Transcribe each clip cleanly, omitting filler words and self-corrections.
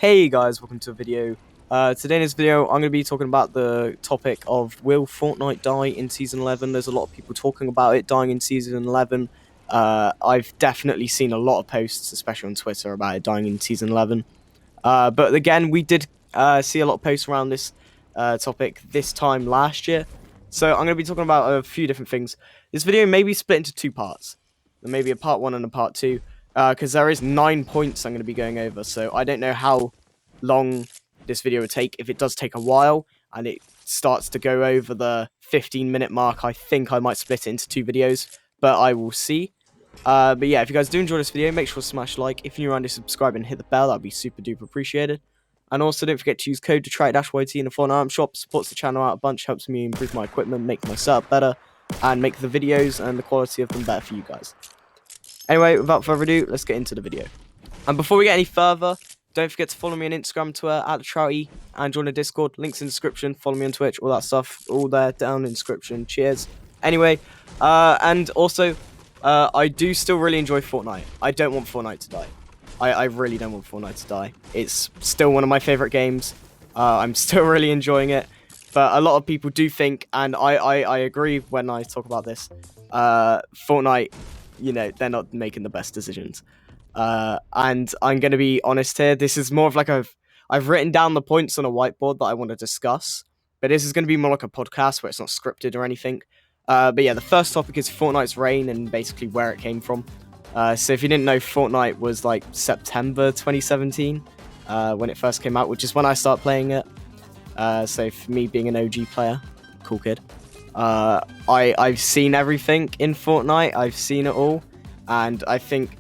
Hey guys, welcome to a video. Today in this video, I'm going to be talking about the topic of will Fortnite die in Season 11. There's a lot of people talking about it dying in Season 11. I've definitely seen a lot of posts, especially on Twitter, about it dying in Season 11. But again, we did see a lot of posts around this topic this time last year. So I'm going to be talking about a few different things. This video may be split into two parts. There may be a part 1 and a part 2. Because there is 9 points I'm going to be going over, so I don't know how long this video would take. If it does take a while, and it starts to go over the 15-minute mark, I think I might split it into 2 videos, but I will see. But yeah, if you guys do enjoy this video, make sure to smash like. If you're new around, subscribe and hit the bell, that'd be super duper appreciated. And also don't forget to use code DETROUTY-YT in the Fortnite item shop. Supports the channel out a bunch, helps me improve my equipment, make my setup better, and make the videos and the quality of them better for you guys. Anyway, without further ado, let's get into the video. And before we get any further, don't forget to follow me on Instagram, Twitter, @DETROUTY, and join the Discord. Links in the description. Follow me on Twitch, all that stuff, all there down in the description. Cheers. Anyway, and also, I do still really enjoy Fortnite. I don't want Fortnite to die. I really don't want Fortnite to die. It's still one of my favorite games. I'm still really enjoying it. But a lot of people do think, and I agree when I talk about this, Fortnite, you know, they're not making the best decisions. And I'm going to be honest here. This is more of like I've written down the points on a whiteboard that I want to discuss. But this is going to be more like a podcast where it's not scripted or anything. But yeah, the first topic is Fortnite's reign and basically where it came from. So if you didn't know, Fortnite was like September 2017 when it first came out, which is when I started playing it. So for me being an OG player, cool kid. I've seen everything in Fortnite. I've seen it all, and I think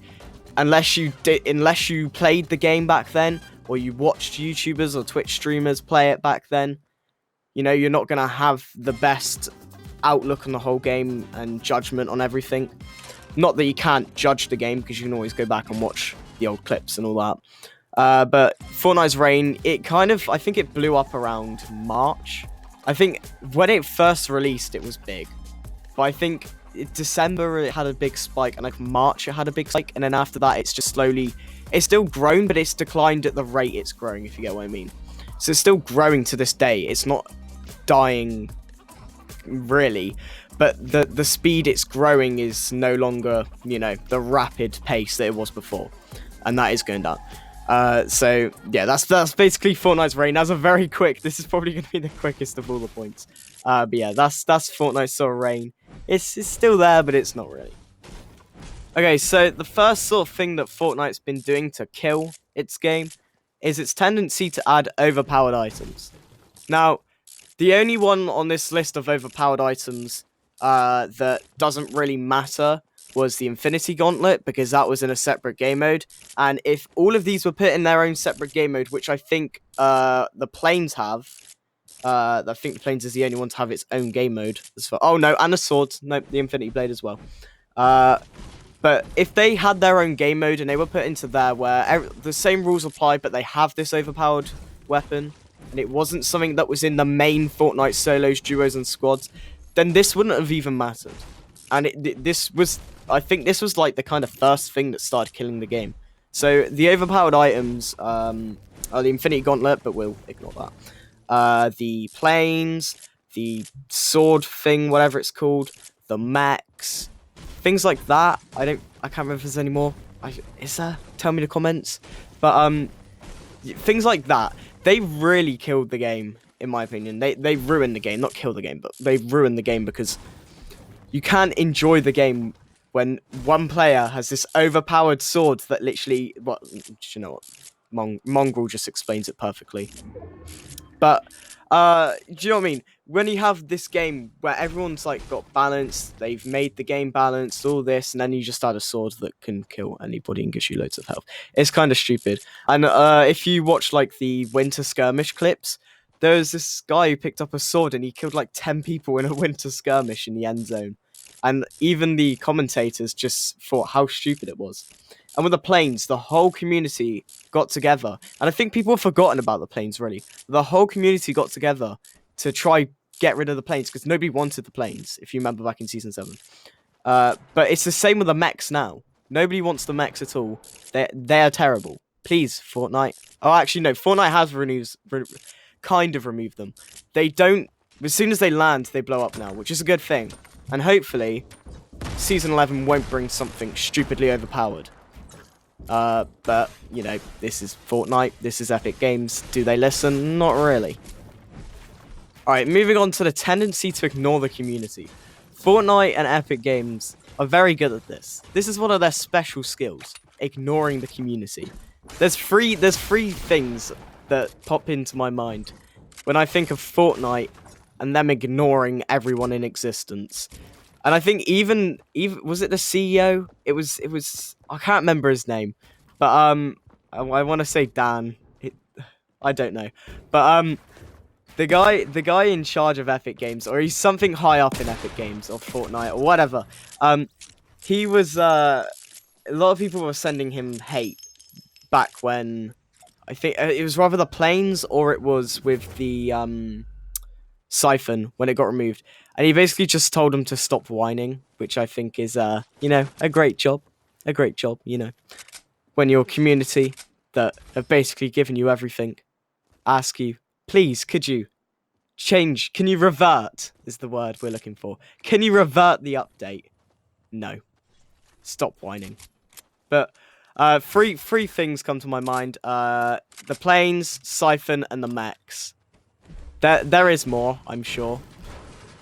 unless you played the game back then, or you watched YouTubers or Twitch streamers play it back then, you know, you're not gonna have the best outlook on the whole game and judgment on everything. Not that you can't judge the game, because you can always go back and watch the old clips and all that. But Fortnite's reign, I think it blew up around March. I think when it first released, it was big. But I think in December, it had a big spike. And like March, it had a big spike. And then after that, it's just slowly... It's still grown, but it's declined at the rate it's growing, if you get what I mean. So it's still growing to this day. It's not dying, really. But the speed it's growing is no longer, you know, the rapid pace that it was before. And that is going down. So yeah, that's basically Fortnite's reign. That's a very quick. This is probably going to be the quickest of all the points. But yeah, that's Fortnite's sort of reign. It's still there, but it's not really. Okay, so the first sort of thing that Fortnite's been doing to kill its game is its tendency to add overpowered items. Now, the only one on this list of overpowered items that doesn't really matter was the Infinity Gauntlet, because that was in a separate game mode. And if all of these were put in their own separate game mode, which I think the Planes have, I think the Planes is the only one to have its own game mode. Oh no, and the Sword, nope, the Infinity Blade as well. But if they had their own game mode and they were put into there where the same rules apply, but they have this overpowered weapon, and it wasn't something that was in the main Fortnite solos, duos, and squads, then this wouldn't have even mattered. And I think this was like the kind of first thing that started killing the game. So the overpowered items are the Infinity Gauntlet, but we'll ignore that. The Planes, the sword thing, whatever it's called, the mechs, things like that. I can't remember if there's any more. Is there? Tell me in the comments. But things like that, they really killed the game, in my opinion. They ruined the game, not killed the game, but they ruined the game, because you can't enjoy the game when one player has this overpowered sword that literally... Well, you know what? Mongrel just explains it perfectly. But, do you know what I mean? When you have this game where everyone's, like, got balance, they've made the game balanced, all this, and then you just add a sword that can kill anybody and gives you loads of health. It's kind of stupid. And if you watch, like, the Winter Skirmish clips, there was this guy who picked up a sword and he killed, like, 10 people in a Winter Skirmish in the end zone. And even the commentators just thought how stupid it was. And with the Planes, the whole community got together. And I think people have forgotten about the Planes, really. The whole community got together to try get rid of the Planes, because nobody wanted the Planes, if you remember back in Season 7. But it's the same with the mechs now. Nobody wants the mechs at all. They're terrible. Please, Fortnite. Oh, actually, no. Fortnite has kind of removed them. They don't. As soon as they land, they blow up now, which is a good thing. And hopefully, Season 11 won't bring something stupidly overpowered. But, you know, this is Fortnite. This is Epic Games. Do they listen? Not really. Alright, moving on to the tendency to ignore the community. Fortnite and Epic Games are very good at this. This is one of their special skills, ignoring the community. There's three things that pop into my mind when I think of Fortnite and them ignoring everyone in existence. And I think even was it the CEO? It was I can't remember his name. But I want to say Dan. I don't know. But the guy in charge of Epic Games, or he's something high up in Epic Games or Fortnite or whatever. He was a lot of people were sending him hate back when I think it was rather the planes or it was with the siphon when it got removed, and he basically just told him to stop whining, which I think is you know, a great job, you know, when your community that have basically given you everything ask you, please, could you change? Can you revert? Is the word we're looking for. Can you revert the update? No. Stop whining. But three things come to my mind. The planes, siphon, and the mechs. There is more, I'm sure.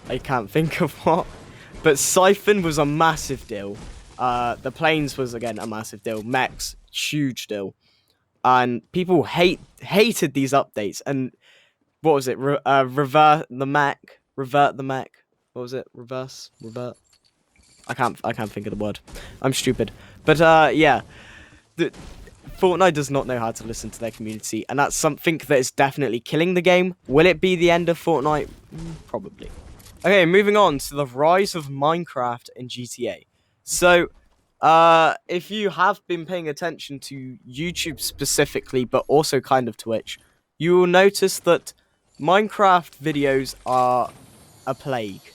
I can't think of what. But siphon was a massive deal. The planes was, again, a massive deal. Mechs, huge deal. And people hated these updates. And what was it? Revert the mech. What was it? Revert. I can't think of the word. I'm stupid. But yeah. Fortnite does not know how to listen to their community, and that's something that is definitely killing the game. Will it be the end of Fortnite? Probably. Okay, moving on to the rise of Minecraft and GTA. So, if you have been paying attention to YouTube specifically, but also kind of Twitch, you will notice that Minecraft videos are a plague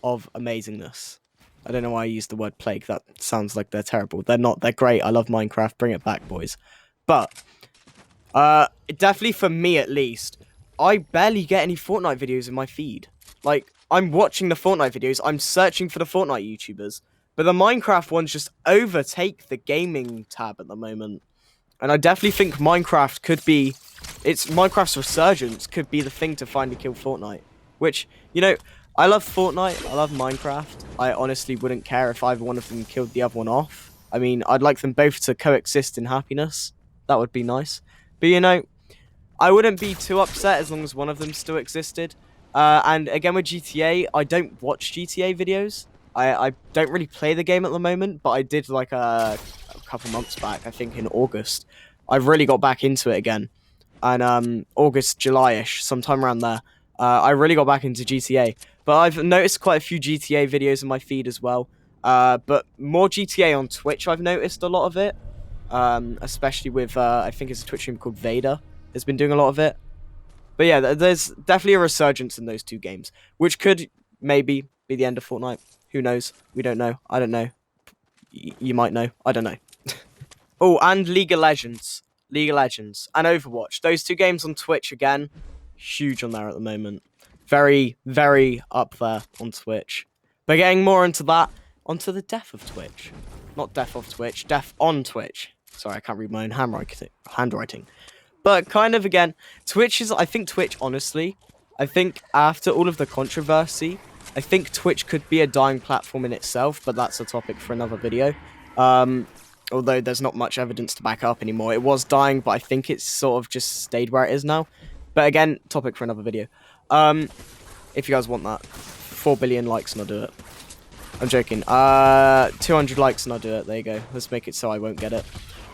of amazingness. I don't know why I used the word plague. That sounds like they're terrible. They're not. They're great. I love Minecraft. Bring it back, boys. But, definitely for me at least, I barely get any Fortnite videos in my feed. Like, I'm watching the Fortnite videos. I'm searching for the Fortnite YouTubers. But the Minecraft ones just overtake the gaming tab at the moment. And I definitely think Minecraft could be... Minecraft's resurgence could be the thing to finally kill Fortnite. Which, you know... I love Fortnite, I love Minecraft. I honestly wouldn't care if either one of them killed the other one off. I mean, I'd like them both to coexist in happiness. That would be nice. But, you know, I wouldn't be too upset as long as one of them still existed. And again with GTA, I don't watch GTA videos. I don't really play the game at the moment, but I did like a couple months back, I think in August. I've really got back into it again. And August, July-ish, sometime around there. I really got back into GTA. But I've noticed quite a few GTA videos in my feed as well. But more GTA on Twitch, I've noticed a lot of it. Especially with, I think it's a Twitch stream called Vader has been doing a lot of it. But yeah, there's definitely a resurgence in those two games, which could maybe be the end of Fortnite. Who knows? We don't know. I don't know. You might know. I don't know. Oh, and League of Legends. League of Legends and Overwatch. Those two games on Twitch, again, huge on there at the moment. Very, very up there on Twitch. But getting more into that, onto the death of Twitch. Not death of Twitch, death on Twitch. Sorry, I can't read my own handwriting. But kind of, again, Twitch is, I think Twitch, honestly, I think after all of the controversy, I think Twitch could be a dying platform in itself, but that's a topic for another video. Although there's not much evidence to back up anymore. It was dying, but I think it's sort of just stayed where it is now. But again, topic for another video. If you guys want that, 4 billion likes and I'll do it. I'm joking. 200 likes and I'll do it. There you go. Let's make it so I won't get it.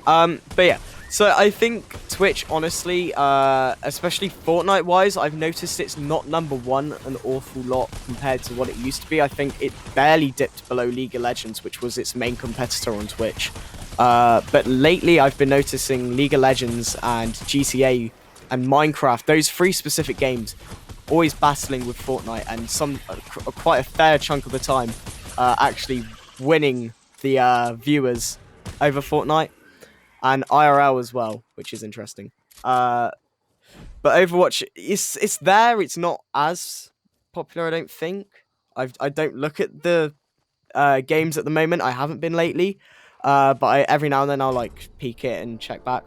But yeah, so I think Twitch, honestly, especially Fortnite-wise, I've noticed it's not #1 an awful lot compared to what it used to be. I think it barely dipped below League of Legends, which was its main competitor on Twitch. But lately, I've been noticing League of Legends and GTA and Minecraft, those three specific games, always battling with Fortnite, and quite a fair chunk of the time actually winning the viewers over Fortnite. and IRL as well, which is interesting. But Overwatch, it's there. It's not as popular, I don't think. I don't look at the games at the moment. I haven't been lately, but every now and then I'll like peek it and check back.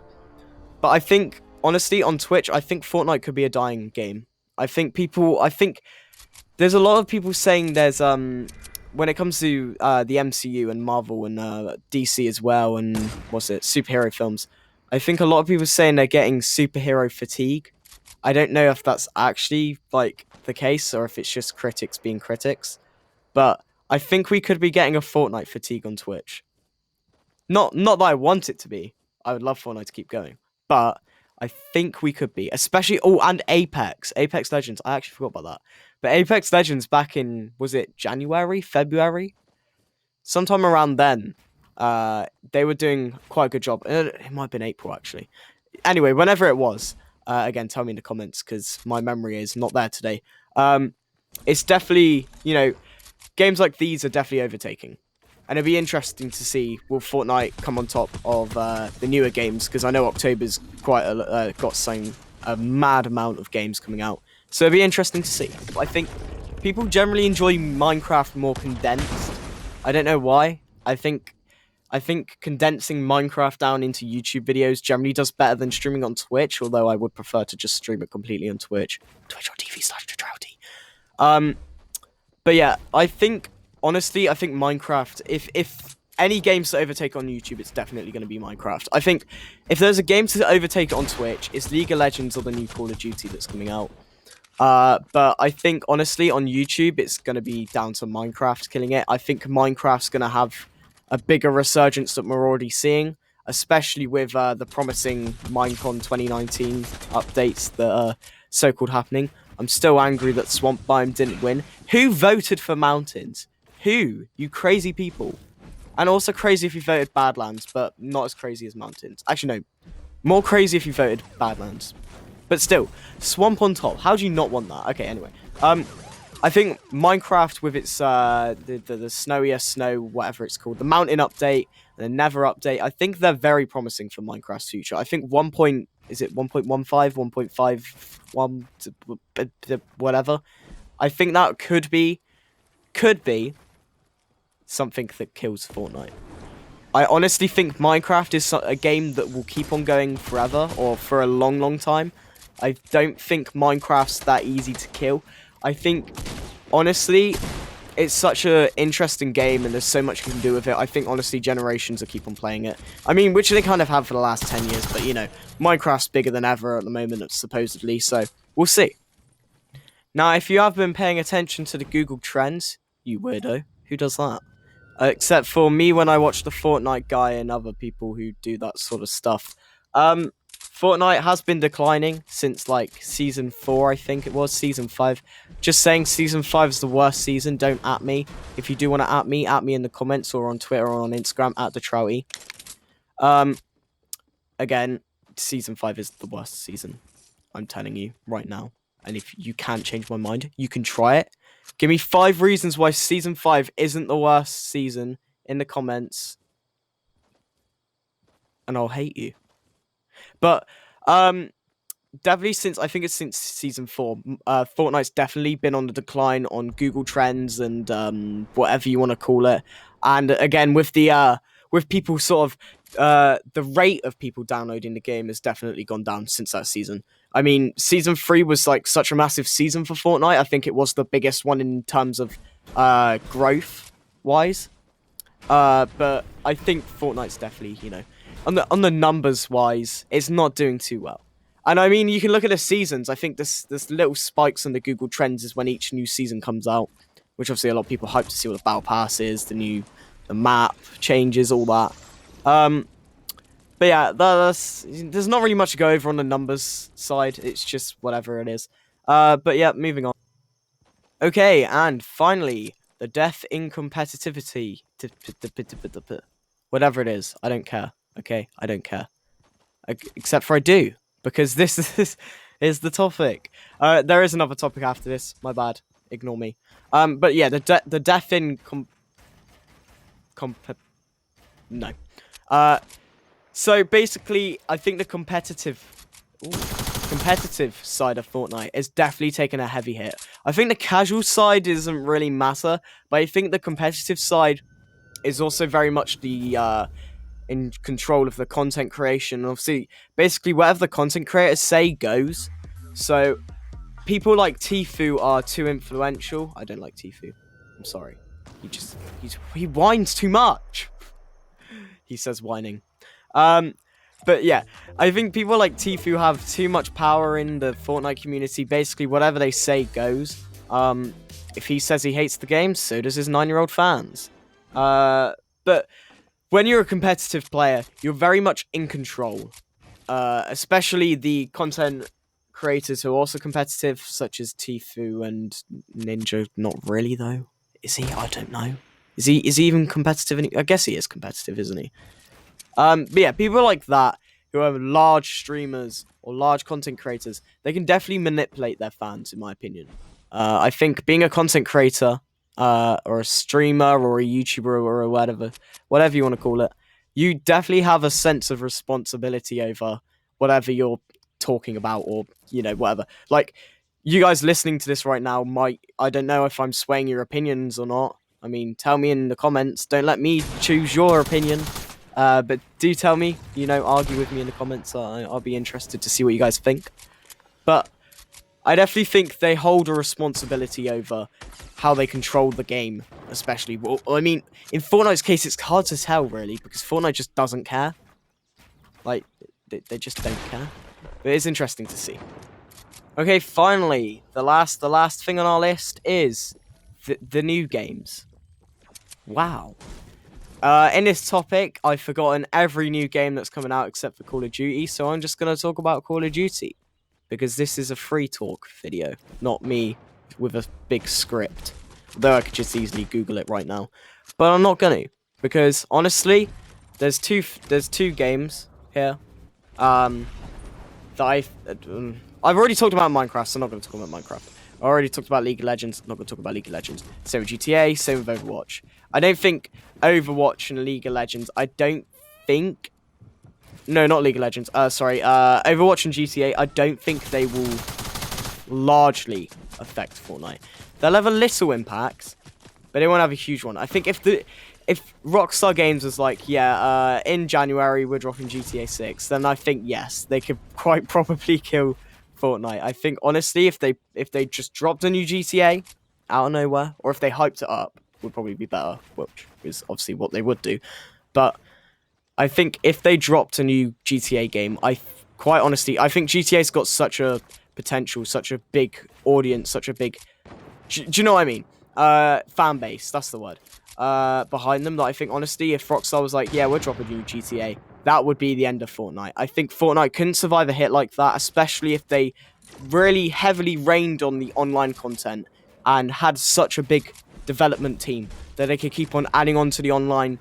But I think honestly on Twitch, I think Fortnite could be a dying game. I think there's a lot of people saying there's when it comes to the MCU and Marvel and DC as well, and what's it, superhero films. I think a lot of people saying they're getting superhero fatigue. I don't know if that's actually like the case or if it's just critics being critics, but I think we could be getting a Fortnite fatigue on Twitch. Not that I want it to be. I would love Fortnite to keep going, but I think we could be, especially and Apex Legends. I actually forgot about that. But Apex Legends back in, was it January, February, sometime around then. They were doing quite a good job. It might have been April actually. Anyway, whenever it was, again, tell me in the comments because my memory is not there today. It's definitely, games like these are definitely overtaking. And it'll be interesting to see, will Fortnite come on top of the newer games? Because I know October's got a mad amount of games coming out. So it'll be interesting to see. I think people generally enjoy Minecraft more condensed. I don't know why. I think condensing Minecraft down into YouTube videos generally does better than streaming on Twitch, although I would prefer to just stream it completely on Twitch. Twitch.tv/DETROUTY. But yeah, honestly, I think Minecraft, if any games to overtake on YouTube, it's definitely going to be Minecraft. I think if there's a game to overtake it on Twitch, it's League of Legends or the new Call of Duty that's coming out. But I think, honestly, on YouTube, it's going to be down to Minecraft killing it. I think Minecraft's going to have a bigger resurgence that we're already seeing, especially with the promising Minecon 2019 updates that are so-called happening. I'm still angry that Swamp Biome didn't win. Who voted for Mountains? Who? You crazy people. And also crazy if you voted Badlands, but not as crazy as Mountains. Actually, no. More crazy if you voted Badlands. But still, Swamp on top. How do you not want that? Okay, anyway. I think Minecraft with its the snowier snow, whatever it's called, the mountain update, and the Nether update, I think they're very promising for Minecraft's future. I think 1.15, 1.51, whatever. I think that could be something that kills Fortnite. I honestly think Minecraft is a game that will keep on going forever, or for a long, long time. I don't think Minecraft's that easy to kill. I think, honestly, it's such an interesting game and there's so much you can do with it. I think, honestly, generations will keep on playing it. I mean, which they kind of have for the last 10 years, but, Minecraft's bigger than ever at the moment, supposedly, so we'll see. Now, if you have been paying attention to the Google Trends, you weirdo, who does that? Except for me when I watch the Fortnite guy and other people who do that sort of stuff. Fortnite has been declining since, Season 4, I think it was, Season 5. Just saying Season 5 is the worst season, don't at me. If you do want to at me in the comments or on Twitter or on Instagram, at DETROUTY. Again, Season 5 is the worst season. I'm telling you right now. And if you can't change my mind, you can try it. Give me 5 reasons why Season 5 isn't the worst season in the comments. And I'll hate you. But, definitely since Season 4, Fortnite's definitely been on the decline on Google Trends and whatever you want to call it. And again, with people sort of, the rate of people downloading the game has definitely gone down since that season. I mean, Season 3 was such a massive season for Fortnite. I think it was the biggest one in terms of growth-wise. But I think Fortnite's definitely, on the numbers-wise, it's not doing too well. And I mean, you can look at the seasons. I think this little spikes on the Google Trends is when each new season comes out, which obviously a lot of people hype to see what the battle pass is, the map changes, all that. But yeah, there's not really much to go over on the numbers side. It's just whatever it is. But yeah, moving on. Okay, and finally, the death in competitivity. Whatever it is, I don't care. Okay, I don't care. Except for I do, because this is the topic. There is another topic after this. My bad. Ignore me. But yeah, the death in no. So basically, I think the competitive side of Fortnite is definitely taken a heavy hit. I think the casual side doesn't really matter, but I think the competitive side is also very much the in control of the content creation. Obviously, basically, whatever the content creators say goes. So people like Tfue are too influential. I don't like Tfue. I'm sorry. He whines too much. He says whining. Um, but yeah, I think people like Tfue have too much power in the Fortnite community. Basically, whatever they say goes. If he says he hates the game, so does his 9-year-old fans. But when you're a competitive player, you're very much in control. Especially the content creators who are also competitive, such as Tfue and Ninja. Not really though. Is he? I don't know. Is he even competitive? I guess he is competitive, isn't he? But yeah, people like that who are large streamers or large content creators, they can definitely manipulate their fans, in my opinion. I think being a content creator, or a streamer or a YouTuber or whatever you want to call it, you definitely have a sense of responsibility over whatever you're talking about, or whatever. Like, you guys listening to this right now I don't know if I'm swaying your opinions or not. I mean, tell me in the comments. Don't let me choose your opinion. But do tell me, argue with me in the comments. I'll be interested to see what you guys think. But I definitely think they hold a responsibility over how they control the game, especially. Well, I mean, in Fortnite's case, it's hard to tell, really, because Fortnite just doesn't care. Like, they just don't care. But it's interesting to see. Okay, finally, the last thing on our list is the new games. Wow. In this topic, I've forgotten every new game that's coming out except for Call of Duty, so I'm just going to talk about Call of Duty. Because this is a free talk video, not me with a big script. Though I could just easily Google it right now. But I'm not going to. Because, honestly, there's two games here. That I've already talked about Minecraft, so I'm not going to talk about Minecraft. I already talked about League of Legends, I'm not going to talk about League of Legends. Same with GTA, same with Overwatch. I don't think Overwatch and League of Legends, no, not League of Legends, Overwatch and GTA, I don't think they will largely affect Fortnite. They'll have a little impact, but they won't have a huge one. I think if Rockstar Games was like, in January we're dropping GTA 6, then I think, yes, they could quite probably kill Fortnite. I think, honestly, if they just dropped a new GTA out of nowhere, or if they hyped it up, would probably be better, which is obviously what they would do. But I think if they dropped a new GTA game, quite honestly, I think GTA's got such a potential, such a big audience, such a big... Do you know what I mean? Fan base, that's the word. Behind them, that I think, honestly, if Rockstar was like, yeah, we're dropping a new GTA, that would be the end of Fortnite. I think Fortnite couldn't survive a hit like that, especially if they really heavily rained on the online content and had such a big development team that they could keep on adding on to the online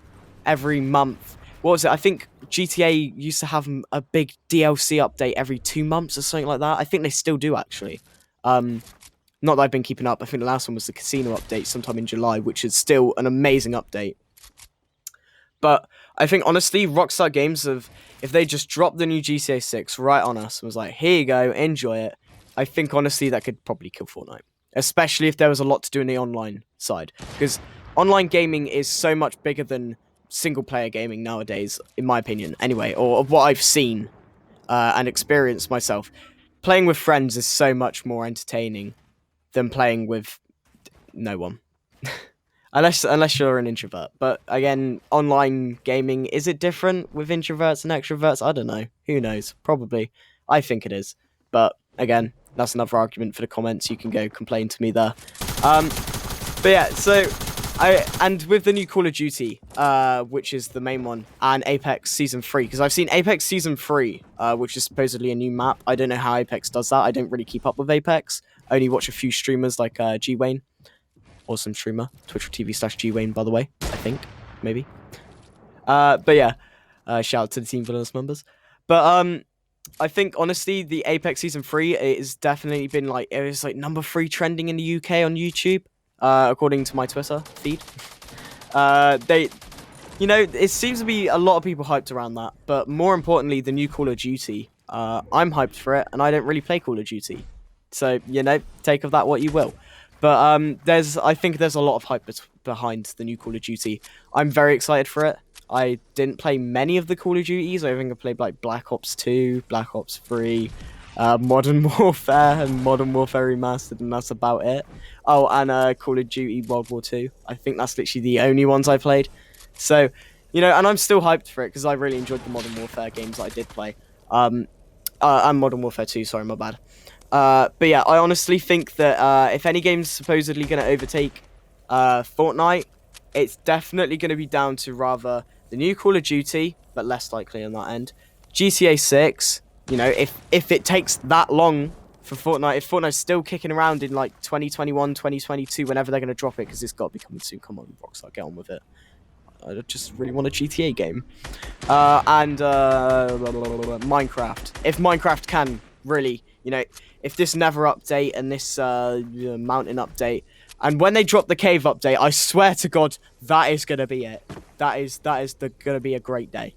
every month. What was it? I think GTA used to have a big DLC update every 2 months or something like that. I think they still do, actually. Not that I've been keeping up. I think the last one was the casino update sometime in July, which is still an amazing update. But I think, honestly, Rockstar Games, if they just dropped the new GTA 6 right on us and was like, here you go, enjoy it, I think, honestly, that could probably kill Fortnite. Especially if there was a lot to do in the online side. Because online gaming is so much bigger than single-player gaming nowadays, in my opinion, anyway, or of what I've seen and experienced myself. Playing with friends is so much more entertaining than playing with no one. unless you're an introvert. But again, online gaming, is it different with introverts and extroverts? I don't know. Who knows? Probably. I think it is. But again, that's another argument for the comments. You can go complain to me there. But yeah, so and with the new Call of Duty, which is the main one, and Apex Season 3, because I've seen Apex Season 3, which is supposedly a new map. I don't know how Apex does that. I don't really keep up with Apex. I only watch a few streamers like G-Wayne. Awesome streamer. Twitch.tv/Gwayne, by the way. I think. Maybe. But yeah. Shout out to the Team Villainous members. But I think, honestly, the Apex Season 3 is definitely been it was number 3 trending in the UK on YouTube. According to my Twitter feed. you know, it seems to be a lot of people hyped around that, but more importantly, the new Call of Duty. I'm hyped for it, and I don't really play Call of Duty, so you know, take of that what you will. But I think there's a lot of hype behind the new Call of Duty. I'm very excited for it. I didn't play many of the Call of Duties. I think I played like Black Ops 2, Black Ops 3, Modern Warfare, and Modern Warfare Remastered, and that's about it. Oh, and Call of Duty World War 2. I think that's literally the only ones I played. So, you know, and I'm still hyped for it because I really enjoyed the Modern Warfare games that I did play. And Modern Warfare 2, sorry, my bad. But yeah, I honestly think that if any game's supposedly going to overtake Fortnite, it's definitely going to be down to rather the new Call of Duty, but less likely on that end. GTA 6, you know, if it takes that long for Fortnite, if Fortnite's still kicking around in like 2021, 2022, whenever they're going to drop it, because it's got to be coming soon. Come on, Rockstar, get on with it. I just really want a GTA game. And Minecraft. If Minecraft can really, you know, if this Nether update and this mountain update, and when they drop the cave update, I swear to God, that is gonna be it. That is gonna be a great day.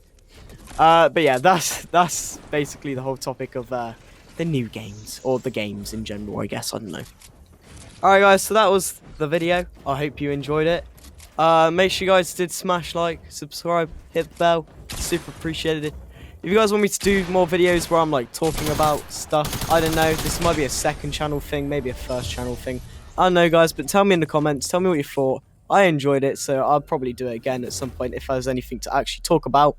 But yeah, that's basically the whole topic of the new games, or the games in general, I guess. I don't know. Alright guys, so that was the video. I hope you enjoyed it. Make sure you guys did smash like, subscribe, hit the bell. Super appreciated it. If you guys want me to do more videos where I'm like talking about stuff, I don't know, this might be a second channel thing, maybe a first channel thing. I don't know guys, but tell me in the comments, tell me what you thought. I enjoyed it, so I'll probably do it again at some point if there's anything to actually talk about.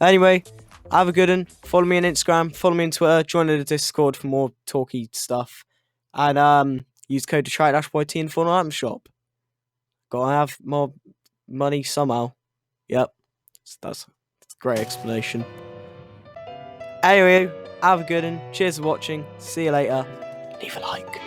Anyway, have a good one. Follow me on Instagram, follow me on Twitter, join the Discord for more talky stuff. And use code DETROUTY-YT in Fortnite item shop. Gotta have more money somehow. Yep. That's a great explanation. Anyway, have a good one. Cheers for watching. See you later. Leave a like.